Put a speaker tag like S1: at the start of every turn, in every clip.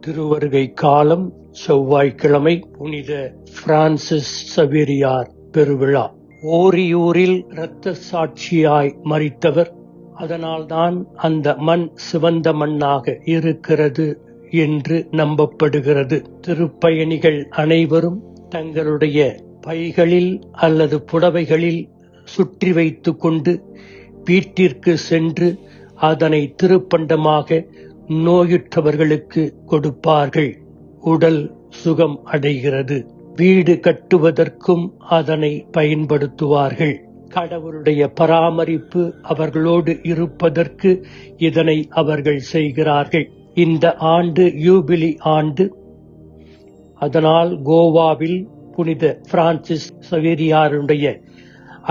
S1: திருவருகை காலம் செவ்வாய்க்கிழமை புனித பிரான்சிஸ் சவேரியார் பெருவிழா. ஓரியூரில் இரத்த சாட்சியாய் மரித்தவர். அதனால்தான் அந்த மண் சிவந்த மண்ணாக இருக்கிறது என்று நம்பப்படுகிறது. திருப்பயணிகள் அனைவரும் தங்களுடைய பைகளில் அல்லது புடவைகளில் சுற்றி வைத்துக் கொண்டு வீட்டிற்கு சென்று அதனை திருப்பண்டமாக நோயுற்றவர்களுக்கு கொடுப்பார்கள். உடல் சுகம் அடைகிறது. வீடு கட்டுவதற்கும் அதனை பயன்படுத்துவார்கள். கடவுளுடைய பராமரிப்பு அவர்களோடு இருப்பதற்கு இதனை அவர்கள் செய்கிறார்கள். இந்த ஆண்டு யூபிலி ஆண்டு. அதனால் கோவாவில் புனித பிரான்சிஸ் சவேரியாருடைய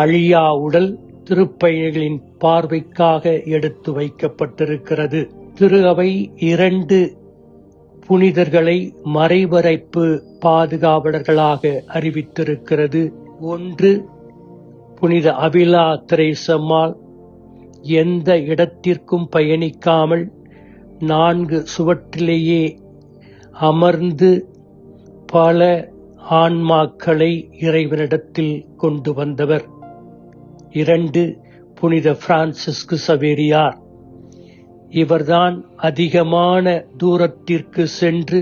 S1: அழியா உடல் திருப்பயணிகளின் பார்வைக்காக எடுத்து வைக்கப்பட்டிருக்கிறது. திரு அவை 2 புனிதர்களை மறைமறைப்பு பாதுகாவலர்களாக அறிவித்திருக்கிறது. 1 புனித அபிலா திரேசம்மாள் எந்த இடத்திற்கும் பயணிக்காமல் 4 சுவற்றிலேயே அமர்ந்து பல ஆன்மாக்களை இறைவனிடத்தில் கொண்டு வந்தவர். 2 புனித பிரான்சிஸ்கு சவேரியார். இவர்தான் அதிகமான தூரத்திற்கு சென்று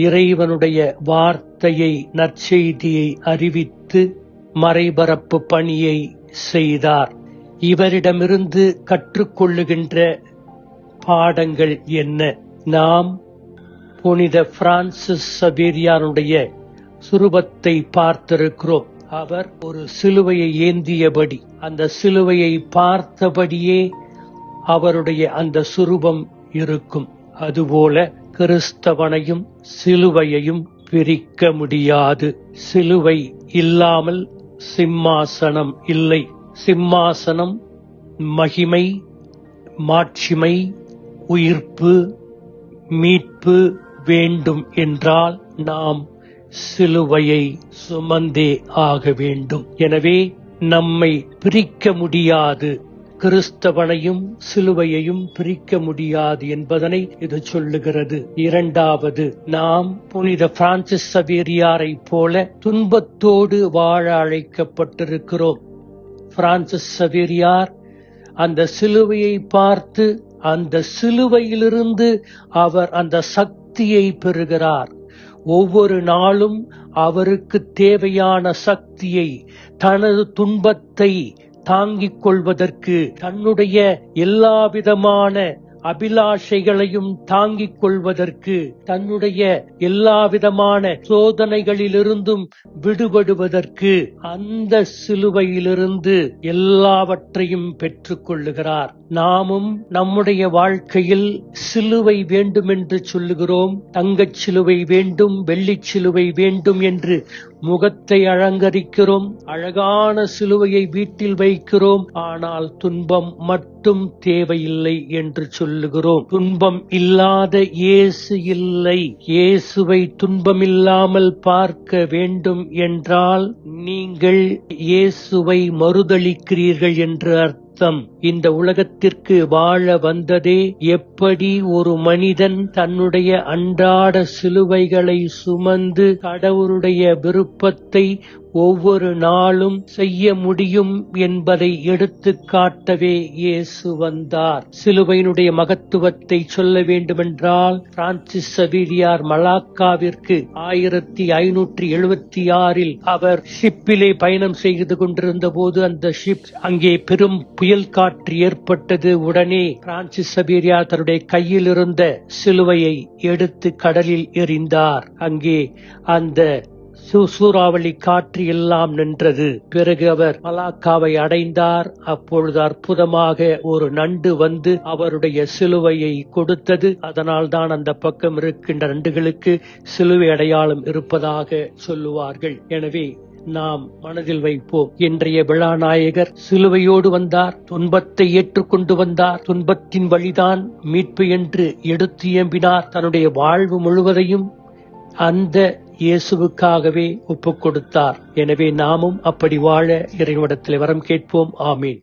S1: இறைவனுடைய வார்த்தையை, நற்செய்தியை அறிவித்து மறைபரப்பு பணியை செய்தார். இவரிடமிருந்து கற்றுக்கொள்ளுகின்ற பாடங்கள் என்ன? நாம் புனித பிரான்சிஸ் சவேரியாருடைய சுரூபத்தை பார்த்திருக்கிறோம். அவர் ஒரு சிலுவையை ஏந்தியபடி, அந்த சிலுவையை பார்த்தபடியே அவருடைய அந்த சுரூபம் இருக்கும். அதுபோல கிறிஸ்தவனையும் சிலுவையையும் பிரிக்க முடியாது. சிலுவை இல்லாமல் சிம்மாசனம் இல்லை. சிம்மாசனம் மகிமை, மாட்சிமை, உயிர்ப்பு, மீட்பு வேண்டும் என்றால் நாம் சிலுவையை சுமந்தே ஆக வேண்டும். எனவே நம்மை பிரிக்க முடியாது. கிறிஸ்தவனையும் சிலுவையையும் பிரிக்க முடியாது என்பதனை இது சொல்லுகிறது. 2வது, நாம் புனித பிரான்சிஸ் சவேரியாரை போல துன்பத்தோடு வாழ அழைக்கப்பட்டிருக்கிறோம். பிரான்சிஸ் சவேரியார் அந்த சிலுவையை பார்த்து அந்த சிலுவையிலிருந்து அவர் அந்த சக்தியை பெறுகிறார். ஒவ்வொரு நாளும் அவருக்கு தேவையான சக்தியை, தனது துன்பத்தை தாங்கிக் கொள்வதற்கு, தன்னுடைய எல்லாவிதமான அபிலாஷைகளையும் தாங்கிக் கொள்வதற்கு, தன்னுடைய எல்லாவிதமான சோதனைகளிலிருந்தும் விடுபடுவதற்கு அந்த சிலுவையிலிருந்து எல்லாவற்றையும் பெற்றுக் கொள்ளுகிறார். நாமும் நம்முடைய வாழ்க்கையில் சிலுவை வேண்டும் என்று சொல்லுகிறோம். தங்கச் சிலுவை வேண்டும், வெள்ளிச் சிலுவை வேண்டும் என்று முகத்தை அலங்கரிக்கிறோம். அழகான சிலுவையை வீட்டில் வைக்கிறோம். ஆனால் துன்பம் மட்டும் தேவையில்லை என்று சொல்லுகிறோம். துன்பம் இல்லாத இயேசு இல்லை. இயேசுவை துன்பமில்லாமல் பார்க்க வேண்டும் என்றால் நீங்கள் இயேசுவை மறுதலிக்கிறீர்கள் என்று அர்த்தம். இந்த உலகத்திற்கு வாழ வந்ததே எப்படி ஒரு மனிதன் தன்னுடைய அன்றாட சிலுவைகளை சுமந்து கடவுளுடைய விருப்பத்தை ஒவ்வொரு நாளும் செய்ய முடியும் என்பதை எடுத்து காட்டவே இயேசு வந்தார். சிலுவையினுடைய மகத்துவத்தை சொல்ல வேண்டுமென்றால் பிரான்சிஸ் சவேரியார் மலாக்காவிற்கு 1576 அவர் ஷிப்பிலே பயணம் செய்து கொண்டிருந்த போது அந்த ஷிப் அங்கே பெரும் புயல் காற்று ஏற்பட்டது. உடனே பிரான்சிஸ் சவேரியார் தன்னுடைய கையில் இருந்த சிலுவையை எடுத்து கடலில் எறிந்தார். அங்கே அந்த சூறாவளி காற்று எல்லாம் நின்றது. பிறகு அவர் மலாக்காவை அடைந்தார். அப்பொழுது அற்புதமாக ஒரு நண்டு வந்து அவருடைய சிலுவையை கொடுத்தது. அதனால் தான் அந்த பக்கம் இருக்கின்ற நண்டுகளுக்கு சிலுவை அடையாளம் இருப்பதாக சொல்லுவார்கள். எனவே நாம் மனதில் வைப்போம். இன்றைய விழாநாயகர் சிலுவையோடு வந்தார், துன்பத்தை ஏற்றுக்கொண்டு வந்தார், துன்பத்தின் வழிதான் மீட்பு என்று எடுத்து இயம்பினார். தன்னுடைய வாழ்வு முழுவதையும் அந்த இயேசுவுக்காகவே ஒப்புக் கொடுத்தார். எனவே நாமும் அப்படி வாழ இறைவனிடத்தில் வரம் கேட்போம். ஆமீன்.